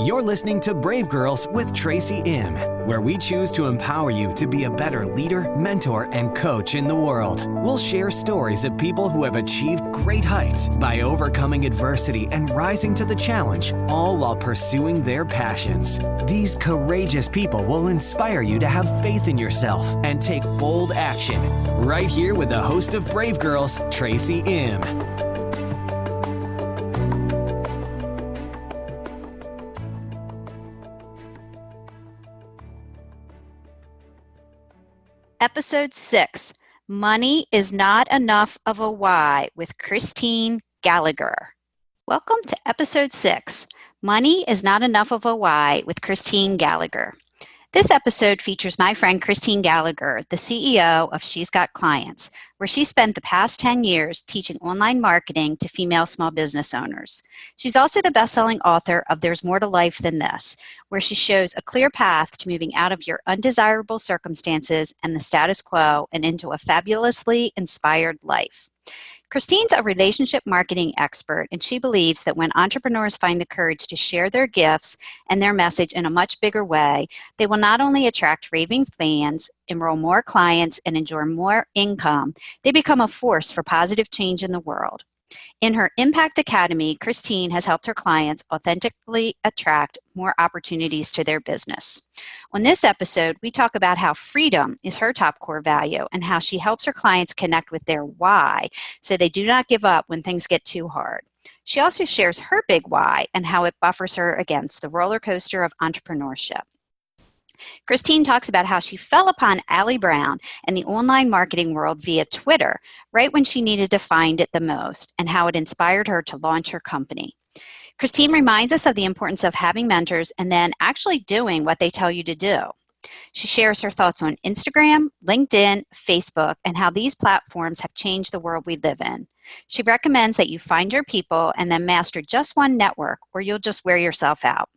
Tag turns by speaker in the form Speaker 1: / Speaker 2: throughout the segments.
Speaker 1: You're listening to Brave Girls with Tracy M., where we choose to empower you to be a better leader, mentor, and coach in the world. We'll share stories of people who have achieved great heights by overcoming adversity and rising to the challenge, all while pursuing their passions. These courageous people will inspire you to have faith in yourself and take bold action. Right here with the host of Brave Girls, Tracy M.
Speaker 2: Episode 6, Money is Not Enough of a Why with Christine Gallagher. Welcome to Episode 6, Money is Not Enough of a Why with Christine Gallagher. This episode features my friend Christine Gallagher, the CEO of She's Got Clients, where she spent the past 10 years teaching online marketing to female small business owners. She's also the best-selling author of There's More to Life Than This, where she shows a clear path to moving out of your undesirable circumstances and the status quo and into a fabulously inspired life. Christine's a relationship marketing expert, and she believes that when entrepreneurs find the courage to share their gifts and their message in a much bigger way, they will not only attract raving fans, enroll more clients, and enjoy more income, they become a force for positive change in the world. In her Impact Academy, Christine has helped her clients authentically attract more opportunities to their business. On this episode, we talk about how freedom is her top core value and how she helps her clients connect with their why so they do not give up when things get too hard. She also shares her big why and how it buffers her against the roller coaster of entrepreneurship. Christine talks about how she fell upon Allie Brown and the online marketing world via Twitter right when she needed to find it the most, and how it inspired her to launch her company. Christine reminds us of the importance of having mentors and then actually doing what they tell you to do. She shares her thoughts on Instagram, LinkedIn, Facebook, and how these platforms have changed the world we live in. She recommends that you find your people and then master just one network, or you'll just wear yourself out.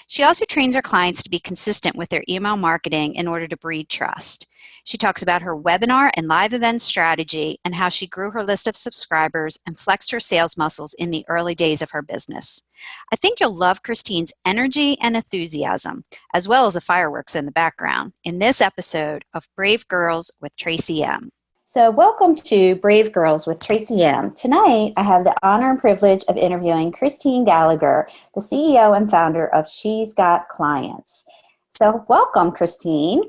Speaker 2: She also trains her clients to be consistent with their email marketing in order to breed trust. She talks about her webinar and live event strategy and how she grew her list of subscribers and flexed her sales muscles in the early days of her business. I think you'll love Christine's energy and enthusiasm, as well as the fireworks in the background, in this episode of Brave Girls with Tracy M.
Speaker 3: So welcome to Brave Girls with Tracy M. Tonight, I have the honor and privilege of interviewing Christine Gallagher, the CEO and founder of She's Got Clients. So welcome, Christine.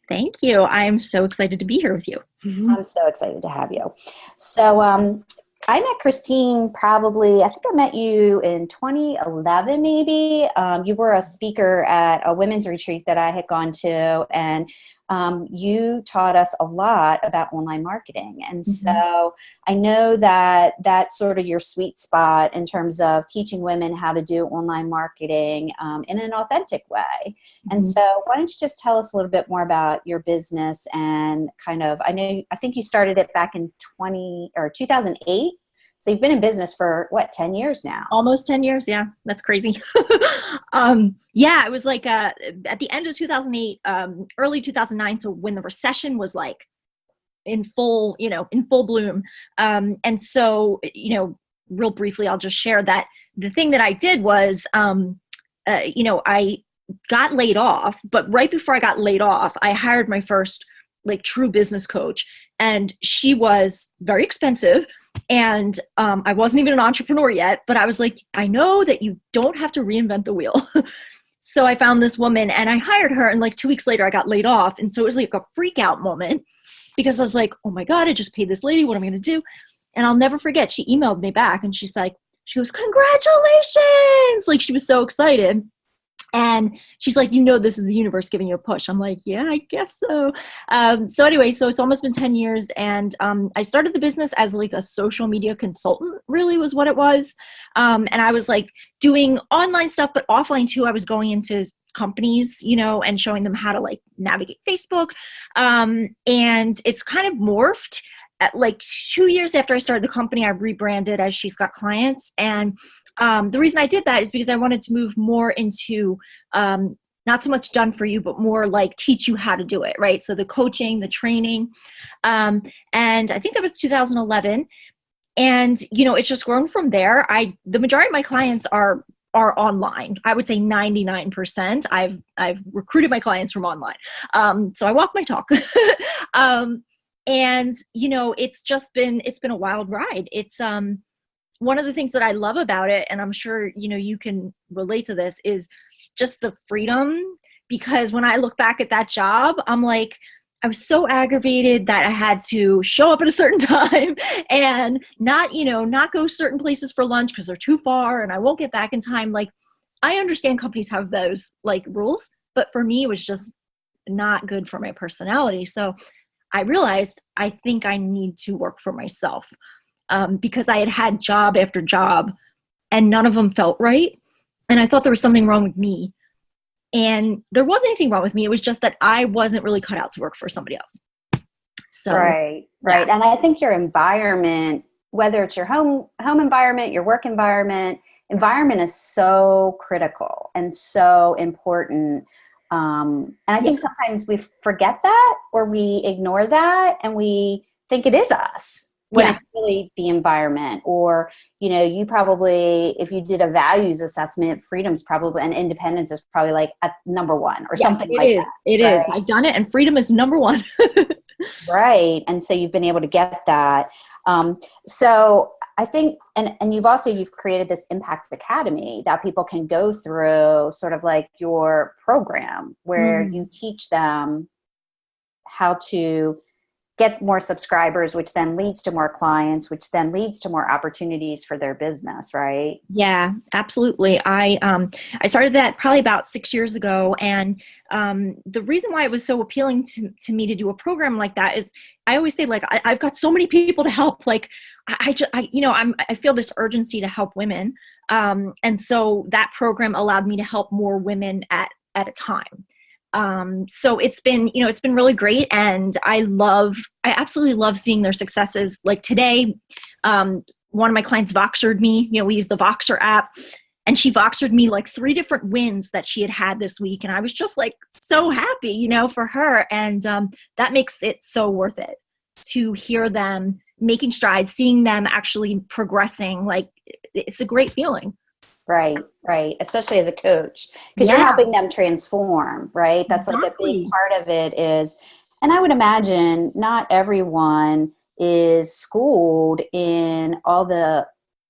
Speaker 4: Thank you. I'm so excited to be here with you.
Speaker 3: I'm so excited to have you. So I met Christine I think I met you in 2011 maybe. You were a speaker at a women's retreat that I had gone to, and you taught us a lot about online marketing. And so I know that that's sort of your sweet spot in terms of teaching women how to do online marketing in an authentic way. And so why don't you just tell us a little bit more about your business and I think you started it back in 2008. So you've been in business for 10 years now?
Speaker 4: Almost 10 years. Yeah, that's crazy. It was like at the end of 2008, early 2009. So when the recession was like in full bloom. And so, real briefly, I'll just share that the thing that I did was, I got laid off, but right before I got laid off, I hired my first true business coach, and she was very expensive. And I wasn't even an entrepreneur yet, but I was like, I know that you don't have to reinvent the wheel. So I found this woman and I hired her, and 2 weeks later I got laid off. And so it was like a freak out moment because I was like, oh my God, I just paid this lady. What am I going to do? And I'll never forget. She emailed me back and she goes, congratulations. She was so excited. And she's like, this is the universe giving you a push. I'm like, yeah, I guess so. So it's almost been 10 years. And I started the business as a social media consultant, really was what it was. And I was doing online stuff, but offline too. I was going into companies, and showing them how to navigate Facebook. And it's kind of morphed. At 2 years after I started the company, I rebranded as She's Got Clients. And the reason I did that is because I wanted to move more into not so much done for you, but more teach you how to do it, right? So the coaching, the training. And I think that was 2011. And, it's just grown from there. The majority of my clients are are online. I would say 99%. I've recruited my clients from online. So I walk my talk. And it's been a wild ride. It's one of the things that I love about it, and I'm sure you can relate to this, is just the freedom. Because when I look back at that job, I'm like, I was so aggravated that I had to show up at a certain time and not go certain places for lunch because they're too far and I won't get back in time. Like, I understand companies have those like rules, but for me, it was just not good for my personality. So I realized I think I need to work for myself, because I had job after job and none of them felt right. And I thought there was something wrong with me. And there wasn't anything wrong with me. It was just that I wasn't really cut out to work for somebody else. So,
Speaker 3: right.
Speaker 4: Yeah.
Speaker 3: And I think your environment, whether it's your home environment, your work environment is so critical and so important. And I think sometimes we forget that, or we ignore that, and we think it is us when it's really the environment. Or, you probably, if you did a values assessment, freedom's probably, and independence is probably like at number one or something like that.
Speaker 4: It is. I've done it, and freedom is number one.
Speaker 3: Right. And so you've been able to get that. So I think, and you've created this Impact Academy that people can go through, sort of like your program where you teach them how to get more subscribers, which then leads to more clients, which then leads to more opportunities for their business, right?
Speaker 4: Yeah, absolutely. I started that probably about 6 years ago. And the reason why it was so appealing to me to do a program like that is I always say, like, I've got so many people to help. Like, I feel this urgency to help women. And so that program allowed me to help more women at a time. So it's been really great. And I absolutely love seeing their successes. Like today, one of my clients Voxered me, we use the Voxer app, and she Voxered me like 3 different wins that she had this week. And I was just like so happy, for her. And, that makes it so worth it to hear them making strides, seeing them actually progressing. Like, it's a great feeling.
Speaker 3: Right. Especially as a coach, because you're helping them transform, right? That's like a big part of it is, and I would imagine not everyone is schooled in all the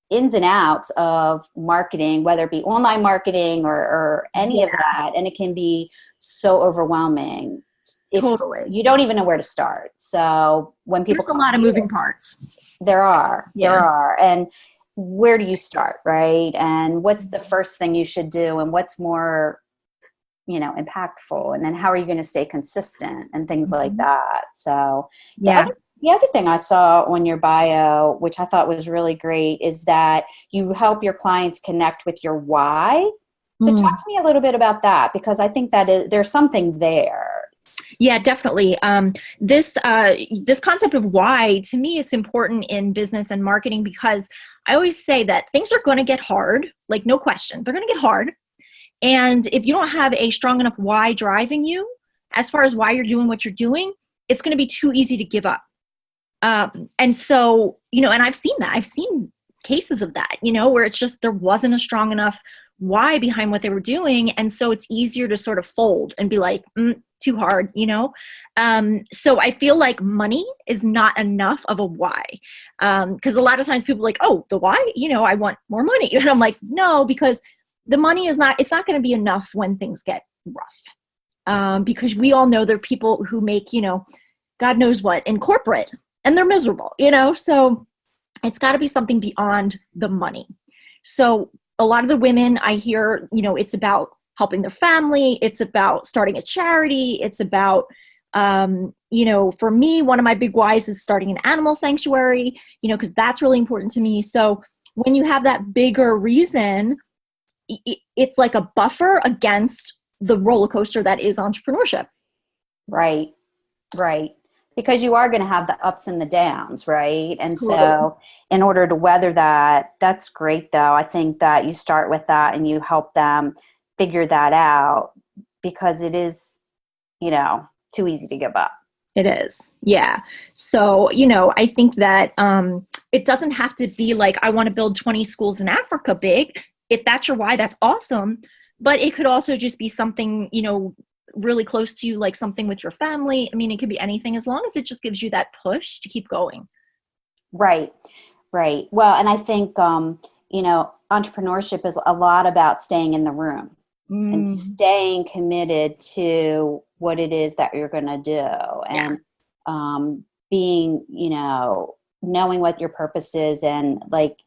Speaker 3: ins and outs of marketing, whether it be online marketing or any of that. And it can be so overwhelming if you don't even know where to start. So when people,
Speaker 4: there's a lot of moving parts.
Speaker 3: There are. And where do you start, right? And what's the first thing you should do, and what's more, impactful, and then how are you going to stay consistent and things like that. So the other thing I saw on your bio, which I thought was really great, is that you help your clients connect with your why. So talk to me a little bit about that, because I think that there's something there.
Speaker 4: Yeah, definitely. This concept of why, to me, it's important in business and marketing, because I always say that things are going to get hard, like no question, they're going to get hard. And if you don't have a strong enough why driving you, as far as why you're doing what you're doing, it's going to be too easy to give up. And so, and I've seen that. I've seen cases of that, where it's just there wasn't a strong enough why behind what they were doing. And so it's easier to sort of fold and be like, too hard, So I feel like money is not enough of a why. Because a lot of times people are like, oh, the why, I want more money. And I'm like, no, because the money it's not going to be enough when things get rough. Because we all know there are people who make, God knows what in corporate, and they're miserable, so it's got to be something beyond the money. So a lot of the women I hear, it's about helping their family. It's about starting a charity. It's about, for me, one of my big whys is starting an animal sanctuary, because that's really important to me. So when you have that bigger reason, it's like a buffer against the roller coaster that is entrepreneurship.
Speaker 3: Right. Because you are going to have the ups and the downs, right? And so in order to weather that, that's great though. I think that you start with that and you help them figure that out, because it is, too easy to give up.
Speaker 4: It is. Yeah. So, I think that it doesn't have to be like, I want to build 20 schools in Africa big. if that's your why, that's awesome. But it could also just be something, really close to you, like something with your family. I mean, it could be anything, as long as it just gives you that push to keep going.
Speaker 3: Right. Well, and I think, entrepreneurship is a lot about staying in the room and staying committed to what it is that you're going to do, and being, knowing what your purpose is. And like,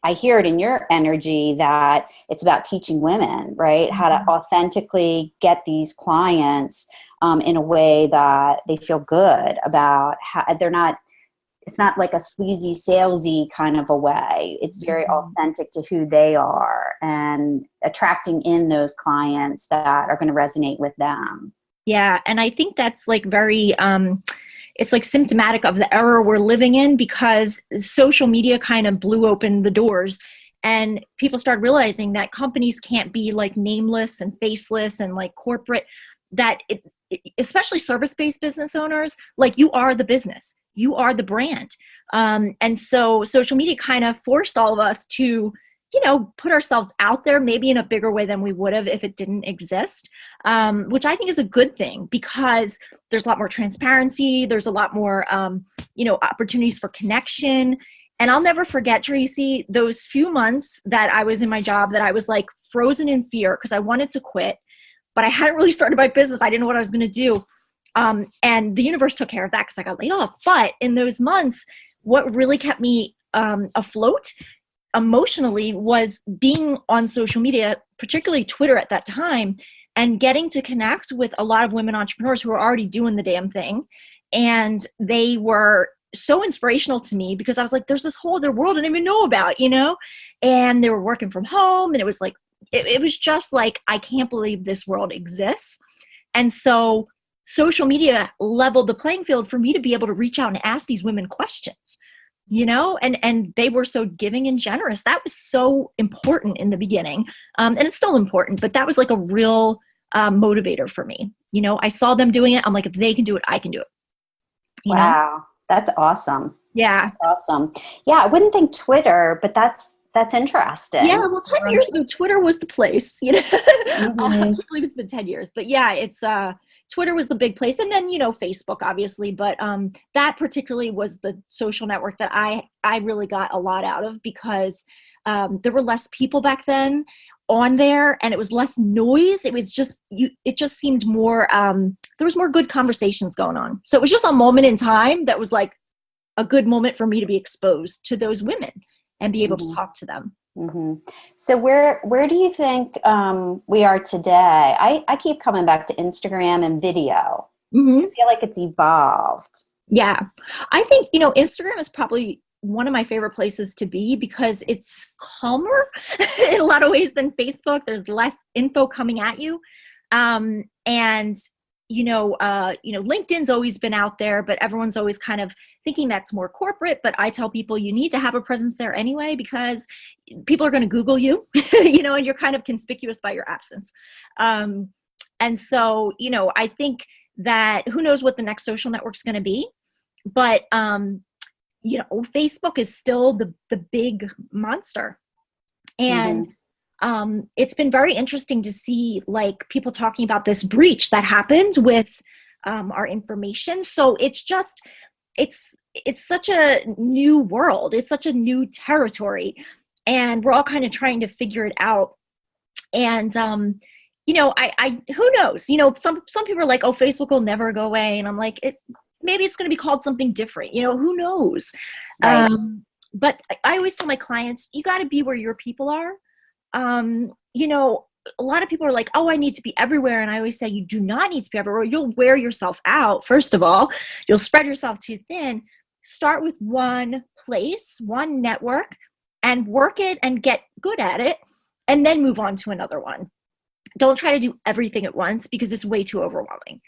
Speaker 3: I hear it in your energy that it's about teaching women, right? How to authentically get these clients in a way that they feel good about. How they're not, it's not like a sleazy, salesy kind of a way. It's very authentic to who they are, and attracting in those clients that are going to resonate with them.
Speaker 4: Yeah. And I think that's like very, it's like symptomatic of the era we're living in, because social media kind of blew open the doors, and people started realizing that companies can't be like nameless and faceless and like corporate, that especially service-based business owners, like, you are the business, you are the brand. And so social media kind of forced all of us to, put ourselves out there maybe in a bigger way than we would have if it didn't exist, which I think is a good thing, because there's a lot more transparency. There's a lot more, opportunities for connection. And I'll never forget, Tracy, those few months that I was in my job that I was like frozen in fear because I wanted to quit, but I hadn't really started my business. I didn't know what I was going to do. And the universe took care of that because I got laid off. But in those months, what really kept me afloat emotionally was being on social media, particularly Twitter at that time, and getting to connect with a lot of women entrepreneurs who were already doing the damn thing. And they were so inspirational to me, because I was like, there's this whole other world I didn't even know about, and they were working from home. And it was like, it was just like, I can't believe this world exists. And so social media leveled the playing field for me to be able to reach out and ask these women questions. And they were so giving and generous. That was so important in the beginning. And it's still important, but that was like a real motivator for me. I saw them doing it. I'm like, if they can do it, I can do it.
Speaker 3: Wow. That's awesome.
Speaker 4: Yeah.
Speaker 3: That's awesome. Yeah. I wouldn't think Twitter, but that's interesting.
Speaker 4: Yeah. Well, 10 years ago, Twitter was the place, I can't believe it's been 10 years, but yeah, it's, Twitter was the big place. And then, Facebook, obviously, but that particularly was the social network that I really got a lot out of, because there were less people back then on there, and it was less noise. It was just, it just seemed more, there was more good conversations going on. So it was just a moment in time that was like a good moment for me to be exposed to those women and be able to talk to them.
Speaker 3: Mm-hmm. So where do you think we are today? I keep coming back to Instagram and video. I feel like it's evolved.
Speaker 4: Yeah. I think, Instagram is probably one of my favorite places to be, because it's calmer in a lot of ways than Facebook. There's less info coming at you. And LinkedIn's always been out there, but everyone's always kind of thinking that's more corporate. But I tell people you need to have a presence there anyway, because people are going to Google you, and you're kind of conspicuous by your absence. And so, I think that who knows what the next social network's going to be, but, Facebook is still the big monster. And it's been very interesting to see like people talking about this breach that happened with our information. So it's just, it's such a new world. It's such a new territory, and we're all kind of trying to figure it out. And, I who knows, some people are like, oh, Facebook will never go away. And I'm like, maybe it's going to be called something different, who knows?
Speaker 3: Right.
Speaker 4: But I always tell my clients, you got to be where your people are. A lot of people are like, oh, I need to be everywhere. And I always say, you do not need to be everywhere. You'll wear yourself out. First of all, you'll spread yourself too thin. Start with one place, one network, and work it and get good at it, and then move on to another one. Don't try to do everything at once, because it's way too overwhelming.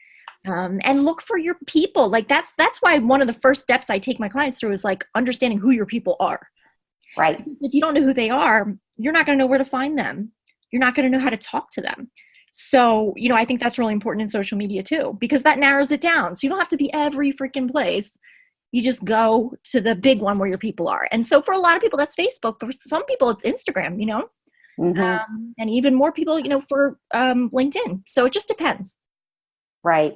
Speaker 4: And look for your people. Like that's why one of the first steps I take my clients through is like understanding who your people are.
Speaker 3: Right.
Speaker 4: Because if you don't know who they are, you're not going to know where to find them. You're not going to know how to talk to them. So, I think that's really important in social media too, because that narrows it down. So you don't have to be every freaking place. You just go to the big one where your people are. And so for a lot of people, that's Facebook. But for some people, it's Instagram, and even more people, for LinkedIn. So it just depends.
Speaker 3: Right.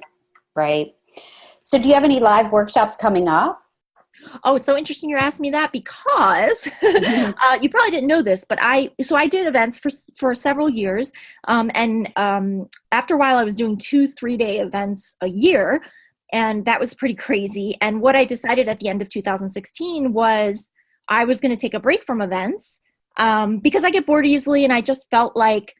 Speaker 3: So do you have any live workshops coming up?
Speaker 4: Oh, it's so interesting you're asking me that, because you probably didn't know this, but I did events for several years. And after a while, I was doing 2-3-day events a year, and that was pretty crazy. And what I decided at the end of 2016 was I was going to take a break from events, because I get bored easily. And I just felt like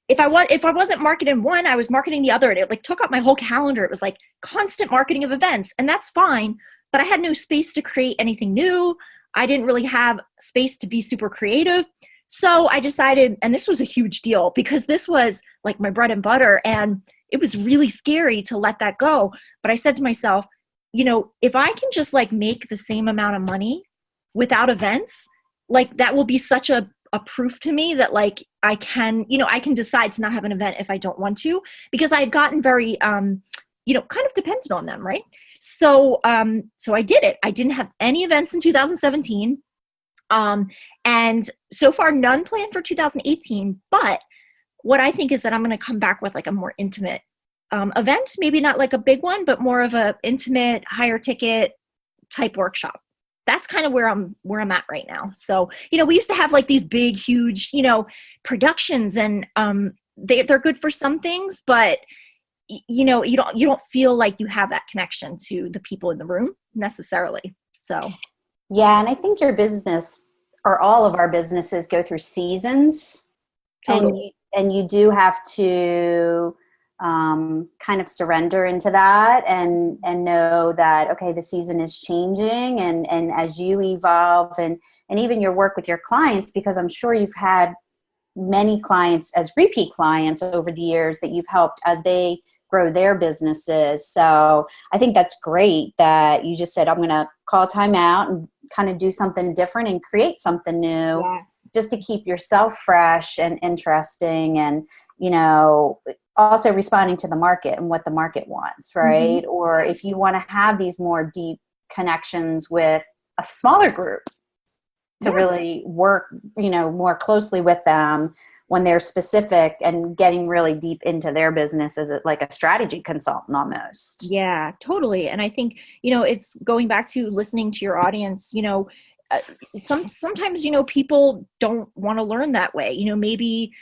Speaker 4: if I wasn't marketing one, I was marketing the other. And it like took up my whole calendar. It was like constant marketing of events, and that's fine. But I had no space to create anything new. I didn't really have space to be super creative. So I decided, and this was a huge deal because this was like my bread and butter, and it was really scary to let that go. But I said to myself, if I can just like make the same amount of money without events, like that will be such a proof to me that like I can decide to not have an event if I don't want to, because I had gotten very, kind of dependent on them. Right. So I did it. I didn't have any events in 2017. And so far none planned for 2018, but what I think is that I'm going to come back with like a more intimate, event, maybe not like a big one, but more of a intimate, higher ticket type workshop. That's kind of where I'm at right now. So, we used to have like these big, huge, productions, and, they're good for some things, but you don't feel like you have that connection to the people in the room necessarily. So
Speaker 3: yeah, and I think your business, or all of our businesses, go through seasons.
Speaker 4: Totally.
Speaker 3: And you do have to kind of surrender into that and know that, okay, the season is changing, and as you evolve, and even your work with your clients, because I'm sure you've had many clients as repeat clients over the years that you've helped as they grow their businesses. So I think that's great that you just said, I'm going to call time out and kind of do something different and create something new.
Speaker 4: Yes.
Speaker 3: Just to keep yourself fresh and interesting, and, also responding to the market and what the market wants, right? Or if you want to have these more deep connections with a smaller group to really work, more closely with them when they're specific and getting really deep into their business as like a strategy consultant almost.
Speaker 4: Yeah, totally. And I think, it's going back to listening to your audience, sometimes, people don't want to learn that way. Maybe,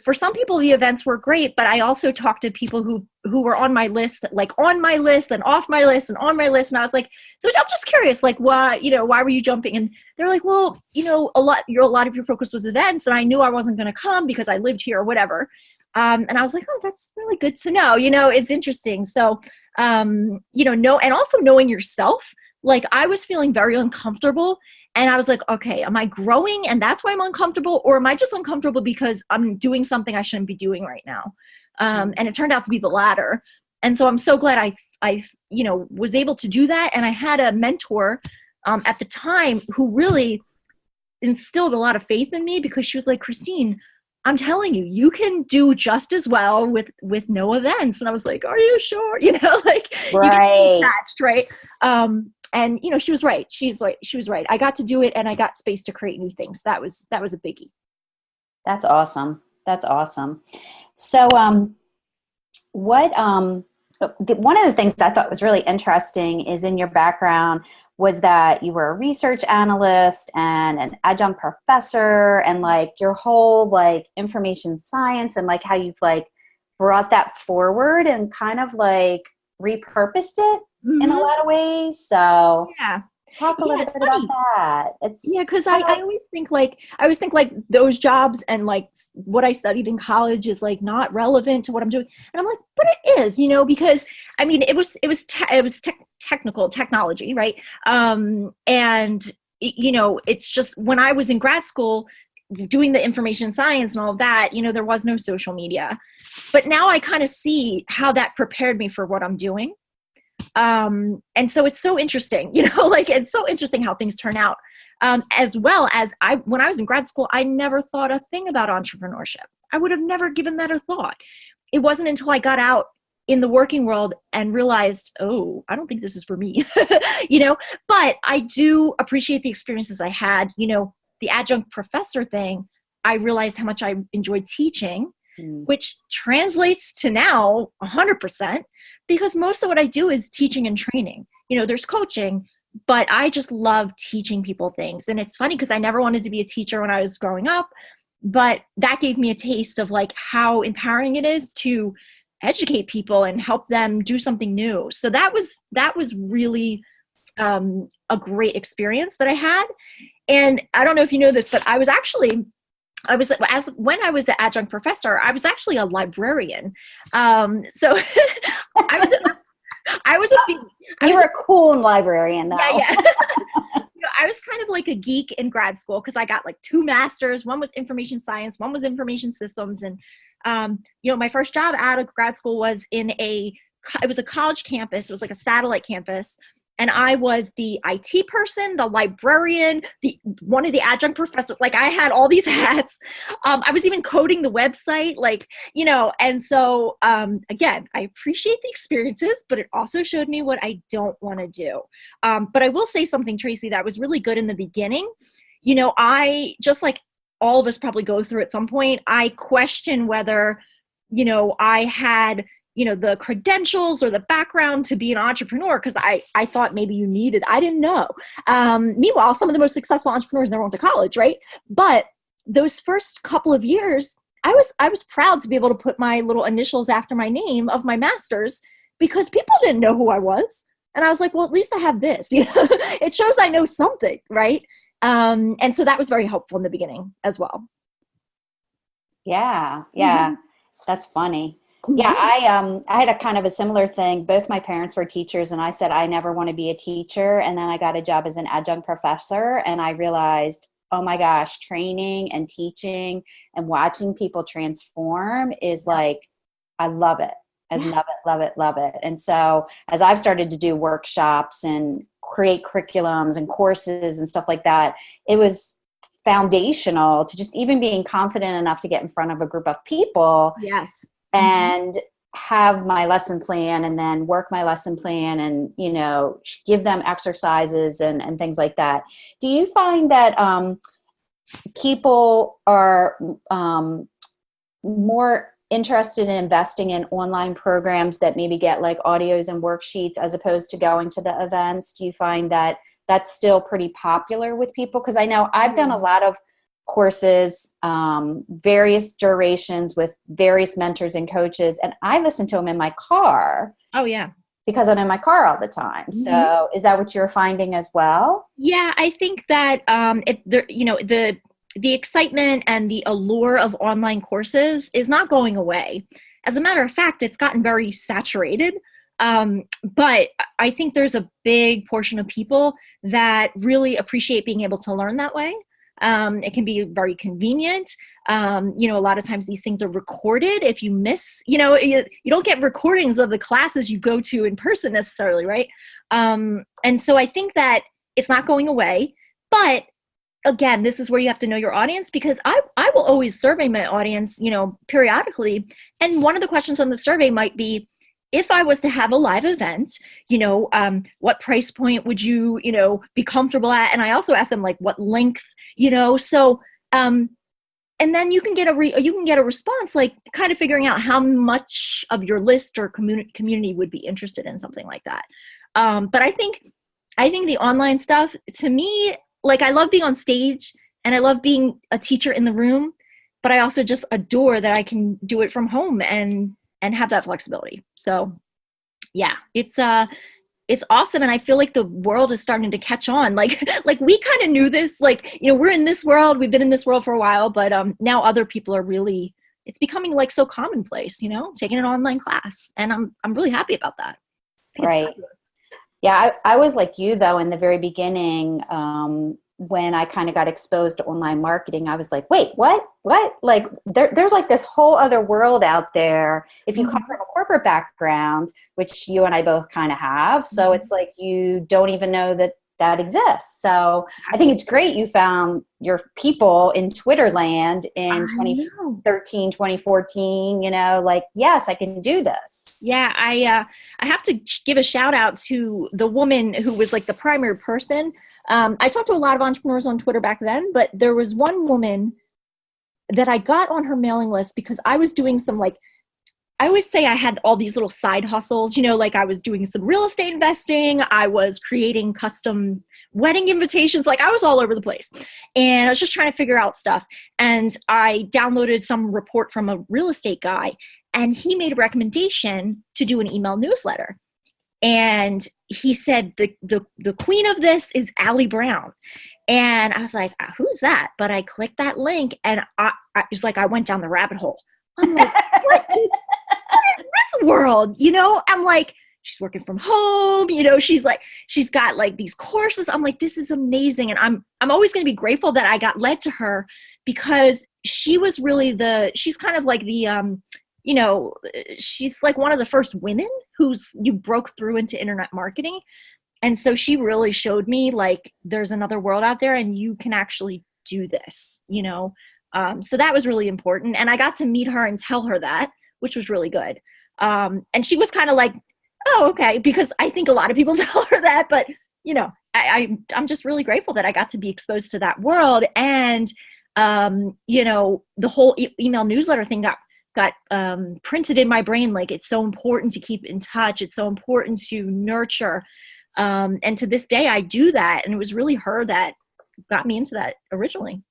Speaker 4: for some people the events were great, but I also talked to people who were on my list, like on my list and off my list and on my list. And I was like, so I'm just curious, like, why were you jumping? And they're like, well, a lot of your focus was events, and I knew I wasn't going to come because I lived here or whatever. And I was like, oh, that's really good to know. It's interesting. So, and also knowing yourself, like I was feeling very uncomfortable, and I was like, okay, am I growing and that's why I'm uncomfortable, or am I just uncomfortable because I'm doing something I shouldn't be doing right now? And it turned out to be the latter. And so I'm so glad I was able to do that. And I had a mentor at the time who really instilled a lot of faith in me, because she was like, Christine, I'm telling you, you can do just as well with no events. And I was like, are you sure?
Speaker 3: Right.
Speaker 4: You get attached, right? And she was right. She was right. I got to do it, and I got space to create new things. That was a biggie.
Speaker 3: That's awesome. So, one of the things I thought was really interesting is in your background was that you were a research analyst and an adjunct professor, and like your whole like information science, and like how you've like brought that forward and kind of like repurposed it in a lot of ways. So
Speaker 4: yeah,
Speaker 3: talk a little bit about that.
Speaker 4: Because I always think like those jobs and like what I studied in college is like not relevant to what I'm doing, and I'm like, but it is, because I mean it was technology, right? And it's just when I was in grad school doing the information science and all of that, there was no social media, but now I kind of see how that prepared me for what I'm doing. And so it's so interesting, like it's so interesting how things turn out. As well as when I was in grad school, I never thought a thing about entrepreneurship. I would have never given that a thought. It wasn't until I got out in the working world and realized, oh, I don't think this is for me, but I do appreciate the experiences I had, the adjunct professor thing. I realized how much I enjoyed teaching, which translates to now 100%, because most of what I do is teaching and training. There's coaching, but I just love teaching people things. And it's funny because I never wanted to be a teacher when I was growing up, but that gave me a taste of like how empowering it is to educate people and help them do something new. So that was really a great experience that I had. And I don't know if you know this, but when I was an adjunct professor, I was actually a librarian. So
Speaker 3: You were a cool librarian, though.
Speaker 4: Yeah. I was kind of like a geek in grad school because I got like 2 masters. One was information science, one was information systems. And, my first job out of grad school was it was a college campus. It was like a satellite campus. And I was the IT person, the librarian, one of the adjunct professors. Like I had all these hats. I was even coding the website, and so again, I appreciate the experiences, but it also showed me what I don't want to do. But I will say something, Tracy, that was really good in the beginning. I, just like all of us probably go through at some point, I question whether, I had the credentials or the background to be an entrepreneur, because I thought maybe you needed, I didn't know. Meanwhile, some of the most successful entrepreneurs never went to college, right? But those first couple of years, I was proud to be able to put my little initials after my name of my master's, because people didn't know who I was. And I was like, well, at least I have this. It shows I know something, right? And so that was very helpful in the beginning as well.
Speaker 3: Yeah. That's funny. Yeah, I had a kind of a similar thing. Both my parents were teachers, and I said I never want to be a teacher. And then I got a job as an adjunct professor, and I realized, oh my gosh, training and teaching and watching people transform is like, I love it. I love it. And so as I've started to do workshops and create curriculums and courses and stuff like that, it was foundational to just even being confident enough to get in front of a group of people.
Speaker 4: Yes.
Speaker 3: And have my lesson plan and then work my lesson plan and, give them exercises and things like that. Do you find that people are more interested in investing in online programs that maybe get like audios and worksheets as opposed to going to the events? Do you find that that's still pretty popular with people? Because I know I've done a lot of courses, various durations with various mentors and coaches, and I listen to them in my car.
Speaker 4: Oh yeah,
Speaker 3: because I'm in my car all the time. Mm-hmm. So is that what you're finding as well?
Speaker 4: Yeah, I think that the excitement and the allure of online courses is not going away. As a matter of fact, it's gotten very saturated. But I think there's a big portion of people that really appreciate being able to learn that way. It can be very convenient. A lot of times these things are recorded. If you miss, you don't get recordings of the classes you go to in person necessarily, right? And so I think that it's not going away. But again, this is where you have to know your audience, because I will always survey my audience, periodically. And one of the questions on the survey might be, if I was to have a live event, what price point would you, be comfortable at? And I also ask them like what length, so, and then you can get a response, like kind of figuring out how much of your list or community would be interested in something like that. But I think the online stuff, to me, like I love being on stage and I love being a teacher in the room, but I also just adore that I can do it from home and have that flexibility. So yeah, it's awesome. And I feel like the world is starting to catch on. Like we kind of knew this, we're in this world, we've been in this world for a while, but now other people are really, it's becoming like so commonplace, taking an online class. And I'm really happy about that.
Speaker 3: Right. Yeah. I was like you though, in the very beginning, when I kind of got exposed to online marketing, I was like, wait, what? Like there's like this whole other world out there. If you come from a corporate background, which you and I both kind of have. So it's like, you don't even know that exists. So I think it's great you found your people in Twitter land in 2013, 2014, yes, I can do this.
Speaker 4: Yeah, I have to give a shout out to the woman who was like the primary person. I talked to a lot of entrepreneurs on Twitter back then, but there was one woman that I got on her mailing list because I was doing some like, I always say I had all these little side hustles, you know, like I was doing some real estate investing. I was creating custom wedding invitations. Like I was all over the place and I was just trying to figure out stuff. And I downloaded some report from a real estate guy and he made a recommendation to do an email newsletter. And he said, the queen of this is Allie Brown. And I was like, who's that? But I clicked that link and I was like, I went down the rabbit hole. I'm like, what in this world? You know, I'm like, she's working from home. You know, she's got like these courses. I'm like, this is amazing. And I'm always going to be grateful that I got led to her because she was really she's kind of like the, you know, she's like one of the first women you broke through into internet marketing. And so she really showed me like, there's another world out there and you can actually do this, you know? So that was really important. And I got to meet her and tell her that, which was really good. And she was kind of like, oh, okay. Because I think a lot of people tell her that, but you know, I'm just really grateful that I got to be exposed to that world. And, you know, the whole email newsletter thing got printed in my brain. Like it's so important to keep in touch. It's so important to nurture. And to this day I do that. And it was really her that got me into that originally.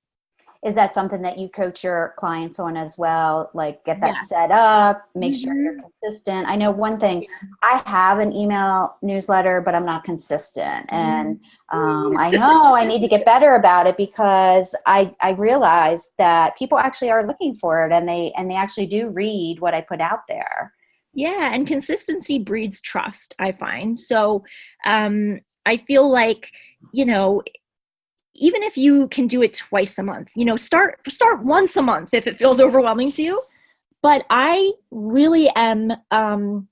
Speaker 3: Is that something that you coach your clients on as well? Like get that set up, make sure you're consistent. I know one thing, I have an email newsletter, but I'm not consistent. And I know I need to get better about it because I realize that people actually are looking for it and they actually do read what I put out there.
Speaker 4: Yeah. And consistency breeds trust, I find. So I feel like, you know, even if you can do it twice a month, you know, start once a month if it feels overwhelming to you. But I really am kind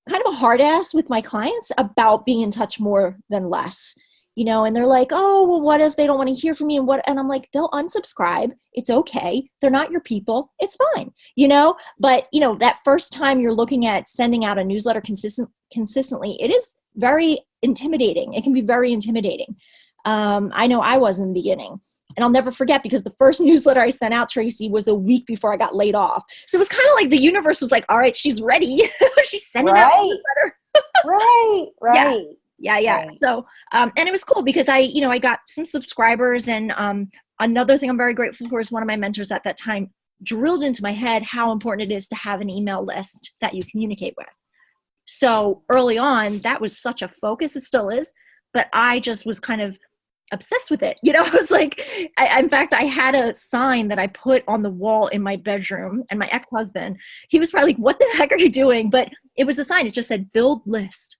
Speaker 4: of a hard ass with my clients about being in touch more than less, you know, and they're like, oh, well, what if they don't want to hear from me? And I'm like, they'll unsubscribe. It's okay. They're not your people. It's fine, you know, but you know, that first time you're looking at sending out a newsletter consistently, it is very intimidating. It can be very intimidating. I know I was in the beginning and I'll never forget because the first newsletter I sent out, Tracy, was a week before I got laid off. So it was kind of like the universe was like, all right, she's ready. She's sending out a newsletter.
Speaker 3: Right.
Speaker 4: Yeah. Right. So, and it was cool because I got some subscribers and, another thing I'm very grateful for is one of my mentors at that time drilled into my head how important it is to have an email list that you communicate with. So early on, that was such a focus. It still is, but I just was kind of obsessed with it. You know, I was like, in fact, I had a sign that I put on the wall in my bedroom and my ex-husband, he was probably like, what the heck are you doing? But it was a sign. It just said build list.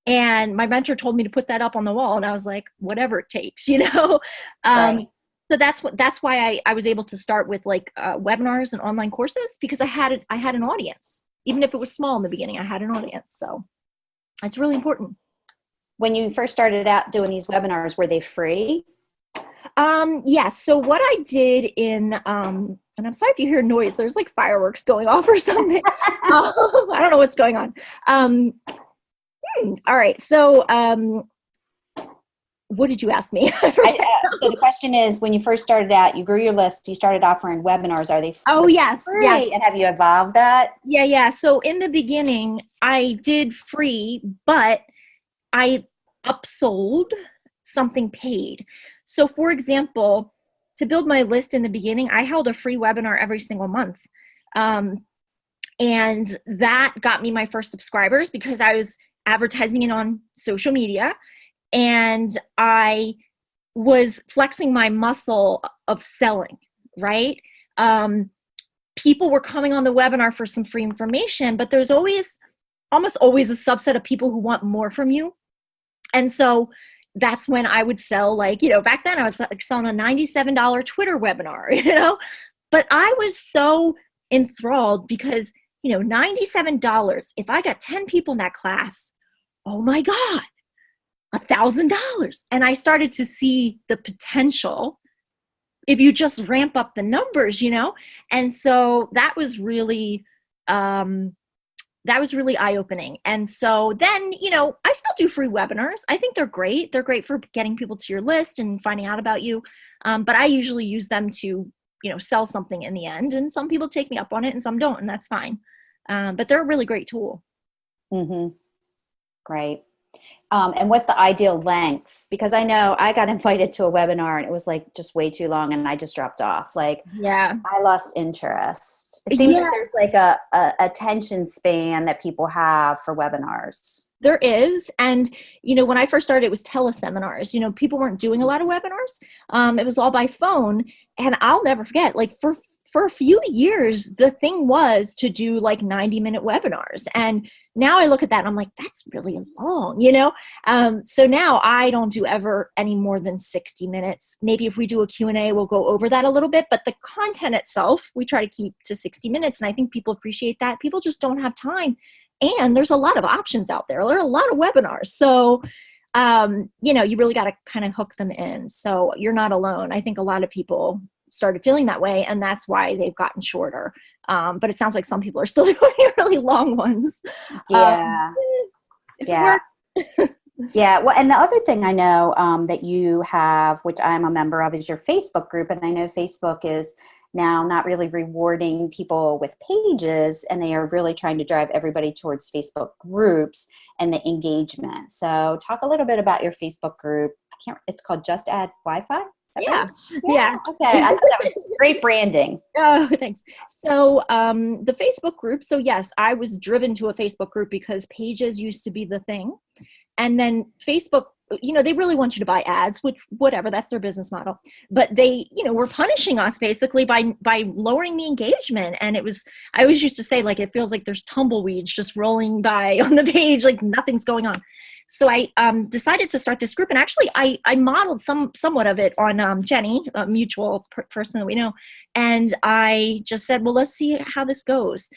Speaker 4: And my mentor told me to put that up on the wall. And I was like, whatever it takes, you know?
Speaker 3: Right.
Speaker 4: So that's why I was able to start with like webinars and online courses because I had an audience. Even if it was small in the beginning, I had an audience. So it's really important.
Speaker 3: When you first started out doing these webinars, were they free?
Speaker 4: Yes. So what I did and I'm sorry if you hear noise, there's like fireworks going off or something. I don't know what's going on. All right. So what did you ask me?
Speaker 3: So the question is, when you first started out, you grew your list, you started offering webinars. Are they free?
Speaker 4: Oh, yes. Yes.
Speaker 3: And have you evolved that?
Speaker 4: Yeah. So in the beginning, I did free, but I upsold something paid. So for example, to build my list in the beginning, I held a free webinar every single month. And that got me my first subscribers because I was advertising it on social media and I was flexing my muscle of selling, right? People were coming on the webinar for some free information, but there's almost always a subset of people who want more from you. And so that's when I would sell, like, you know, back then I was like selling a $97 Twitter webinar, you know, but I was so enthralled because, you know, $97, if I got 10 people in that class, oh my God, $1,000. And I started to see the potential if you just ramp up the numbers, you know? And so that was really eye-opening. And so then, you know, I still do free webinars. I think they're great. They're great for getting people to your list and finding out about you. But I usually use them to sell something in the end. And some people take me up on it and some don't, and that's fine. But they're a really great tool.
Speaker 3: Mm-hmm. Great. And what's the ideal length? Because I know I got invited to a webinar and it was like just way too long and I just dropped off. Like,
Speaker 4: yeah,
Speaker 3: I lost interest. It seems like there's like a attention span that people have for webinars.
Speaker 4: There is. And, when I first started, it was teleseminars. People weren't doing a lot of webinars. It was all by phone. And I'll never forget, like for a few years, the thing was to do like 90-minute webinars. And now I look at that and I'm like, that's really long, So now I don't do ever any more than 60 minutes. Maybe if we do a Q&A, we'll go over that a little bit, but the content itself, we try to keep to 60 minutes. And I think people appreciate that. People just don't have time. And there's a lot of options out there. There are a lot of webinars. So, you really got to kind of hook them in. So you're not alone. I think a lot of people started feeling that way, and that's why they've gotten shorter. But it sounds like some people are still doing really long ones.
Speaker 3: Yeah. Yeah. Yeah. Well, and the other thing I know that you have, which I'm a member of, is your Facebook group. And I know Facebook is now not really rewarding people with pages, and they are really trying to drive everybody towards Facebook groups and the engagement. So talk a little bit about your Facebook group. It's called Just Add Wi-Fi.
Speaker 4: Yeah.
Speaker 3: Right? Yeah. Okay. I thought that was great branding.
Speaker 4: Oh, thanks. So the Facebook group. So yes, I was driven to a Facebook group because pages used to be the thing. And then Facebook, they really want you to buy ads, which whatever, that's their business model. But they, were punishing us basically by lowering the engagement. And I always used to say, like, it feels like there's tumbleweeds just rolling by on the page, like nothing's going on. So I decided to start this group, and actually I modeled somewhat of it on Jenny, a mutual person that we know, and I just said, well, let's see how this goes.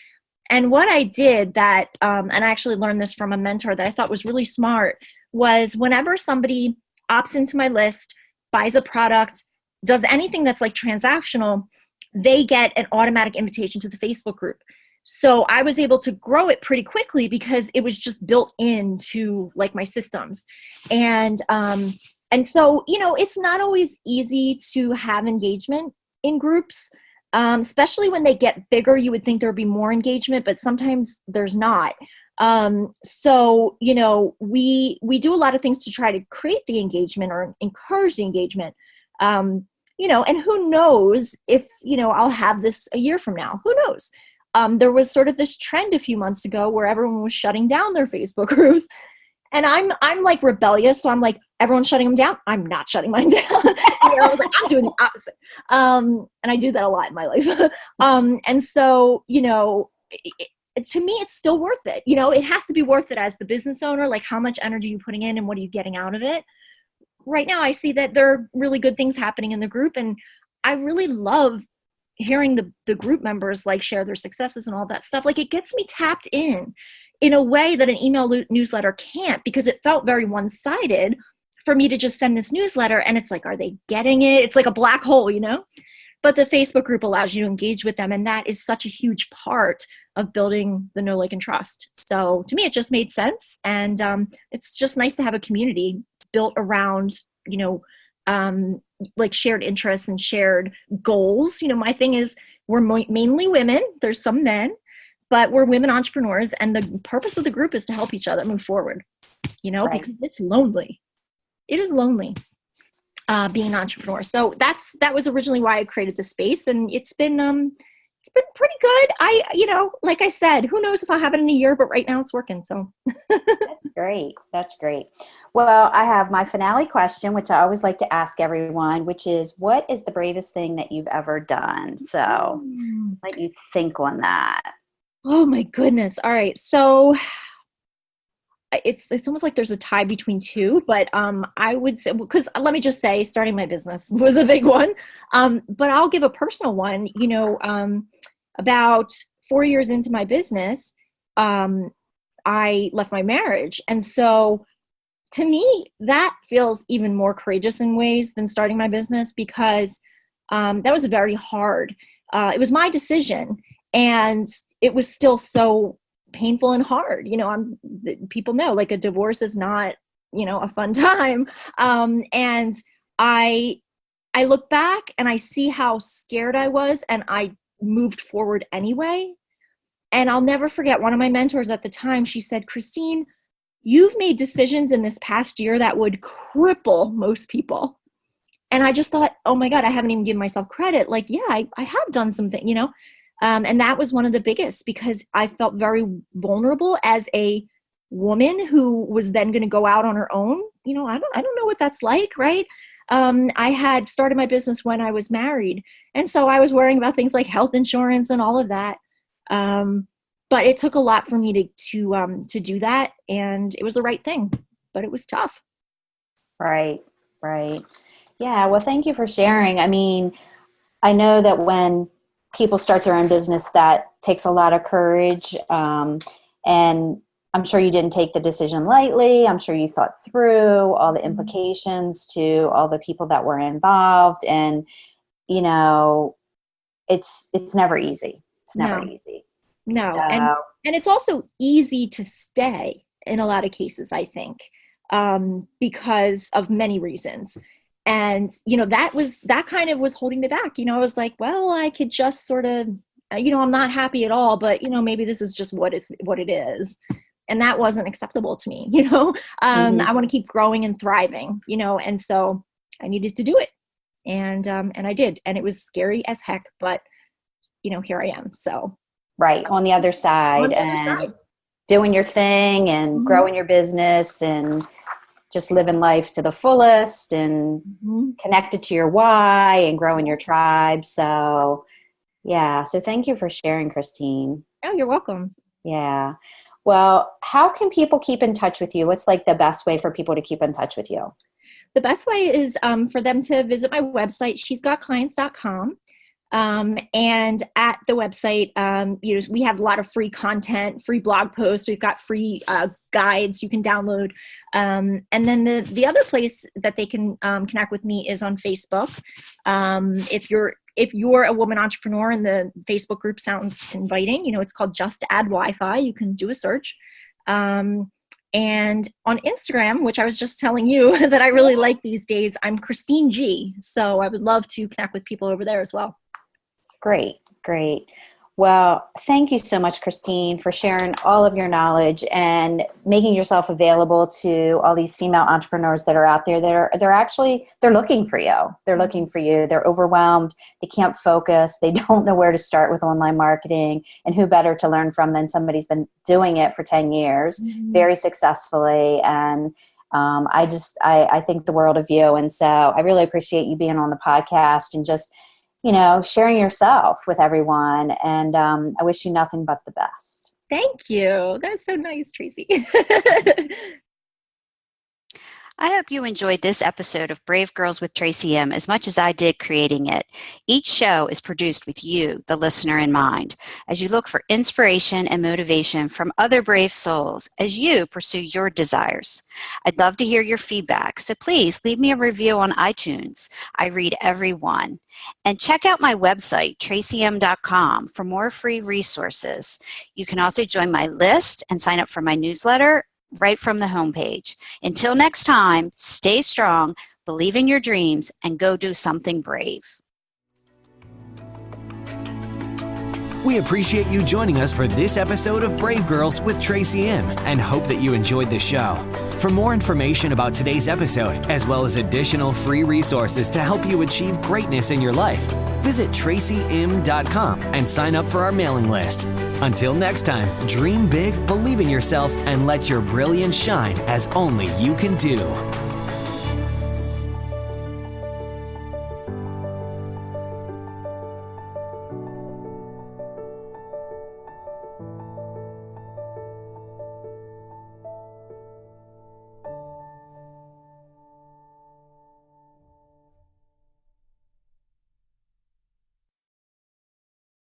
Speaker 4: And what I did that, and I actually learned this from a mentor that I thought was really smart, was whenever somebody opts into my list, buys a product, does anything that's like transactional, they get an automatic invitation to the Facebook group. So I was able to grow it pretty quickly because it was just built into like my systems. And so, it's not always easy to have engagement in groups, especially when they get bigger. You would think there would be more engagement, but sometimes there's not. So, we do a lot of things to try to create the engagement or encourage the engagement. And who knows if, I'll have this a year from now, who knows? There was sort of this trend a few months ago where everyone was shutting down their Facebook groups, and I'm like rebellious. So I'm like, everyone's shutting them down. I'm not shutting mine down. I was like, I'm doing the opposite. And I do that a lot in my life. And so, to me, it's still worth it. It has to be worth it as the business owner, like how much energy you're putting in and what are you getting out of it? Right now, I see that there are really good things happening in the group, and I really love hearing the group members like share their successes and all that stuff. Like, it gets me tapped in a way that an email newsletter can't, because it felt very one-sided for me to just send this newsletter. And it's like, are they getting it? It's like a black hole, but the Facebook group allows you to engage with them. And that is such a huge part of building the know, like, and trust. So to me, it just made sense. And it's just nice to have a community built around, like shared interests and shared goals. My thing is we're mainly women. There's some men, but we're women entrepreneurs. And the purpose of the group is to help each other move forward,
Speaker 3: Right.
Speaker 4: because it's lonely. It is lonely being an entrepreneur. So that was originally why I created the space, and it's been pretty good. Like I said, who knows if I'll have it in a year, but right now it's working. So
Speaker 3: Great. That's great. Well, I have my finale question, which I always like to ask everyone, which is, what is the bravest thing that you've ever done? So let you think on that.
Speaker 4: Oh my goodness. All right. So it's almost like there's a tie between two, but I would say, because let me just say, starting my business was a big one. But I'll give a personal one. About 4 years into my business, I left my marriage. And so to me, that feels even more courageous in ways than starting my business, because that was very hard. It was my decision, and it was still so painful and hard. People know, like, a divorce is not, a fun time. And I I look back and I see how scared I was, and I moved forward anyway. And I'll never forget, one of my mentors at the time, she said, Christine, you've made decisions in this past year that would cripple most people. And I just thought, oh my God, I haven't even given myself credit. Like, yeah, I have done something, you know? And that was one of the biggest, because I felt very vulnerable as a woman who was then going to go out on her own. You know, I don't know what that's like, right? I had started my business when I was married. And so I was worrying about things like health insurance and all of that. But it took a lot for me to do that. And it was the right thing, but it was tough.
Speaker 3: Right. Yeah. Well, thank you for sharing. I mean, I know that when people start their own business, that takes a lot of courage. And I'm sure you didn't take the decision lightly. I'm sure you thought through all the implications to all the people that were involved. And, you know, it's never easy. It's never easy.
Speaker 4: No.
Speaker 3: So,
Speaker 4: and it's also easy to stay in a lot of cases, I think, because of many reasons. And, you know, that kind of was holding me back. You know, I was like, well, I could just sort of, you know, I'm not happy at all, but, you know, maybe this is just what it is. And that wasn't acceptable to me, you know. I want to keep growing and thriving, you know, and so I needed to do it. And I did. And it was scary as heck, but, you know, here I am. So.
Speaker 3: Right. On the other side, doing your thing and growing your business and just living life to the fullest and connected to your why and growing your tribe. So, yeah. So thank you for sharing, Christine.
Speaker 4: Oh, you're welcome.
Speaker 3: Yeah. Well, how can people keep in touch with you? What's like the best way for people to keep in touch with you?
Speaker 4: The best way is for them to visit my website, she'sgotclients.com. And at the website, you know, we have a lot of free content, free blog posts. We've got free guides you can download. And then the other place that they can connect with me is on Facebook. If you're a woman entrepreneur and the Facebook group sounds inviting, you know, it's called Just Add Wi-Fi. You can do a search. And on Instagram, which I was just telling you that I really like these days, I'm Christine G. So I would love to connect with people over there as well.
Speaker 3: Great. Well, thank you so much, Christine, for sharing all of your knowledge and making yourself available to all these female entrepreneurs that are out there. They're looking for you. They're overwhelmed. They can't focus. They don't know where to start with online marketing. And who better to learn from than somebody who's been doing it for 10 years very successfully. And I think the world of you. And so I really appreciate you being on the podcast and just, you know, sharing yourself with everyone. And I wish you nothing but the best.
Speaker 4: Thank you. That's so nice, Tracy.
Speaker 2: I hope you enjoyed this episode of Brave Girls with Tracy M. as much as I did creating it. Each show is produced with you, the listener, in mind, as you look for inspiration and motivation from other brave souls as you pursue your desires. I'd love to hear your feedback, so please leave me a review on iTunes. I read every one. And check out my website, tracym.com, for more free resources. You can also join my list and sign up for my newsletter right from the homepage. Until next time, stay strong, believe in your dreams, and go do something brave.
Speaker 1: We appreciate you joining us for this episode of Brave Girls with Tracy M. and hope that you enjoyed the show. For more information about today's episode, as well as additional free resources to help you achieve greatness in your life, visit tracym.com and sign up for our mailing list. Until next time, dream big, believe in yourself, and let your brilliance shine as only you can do.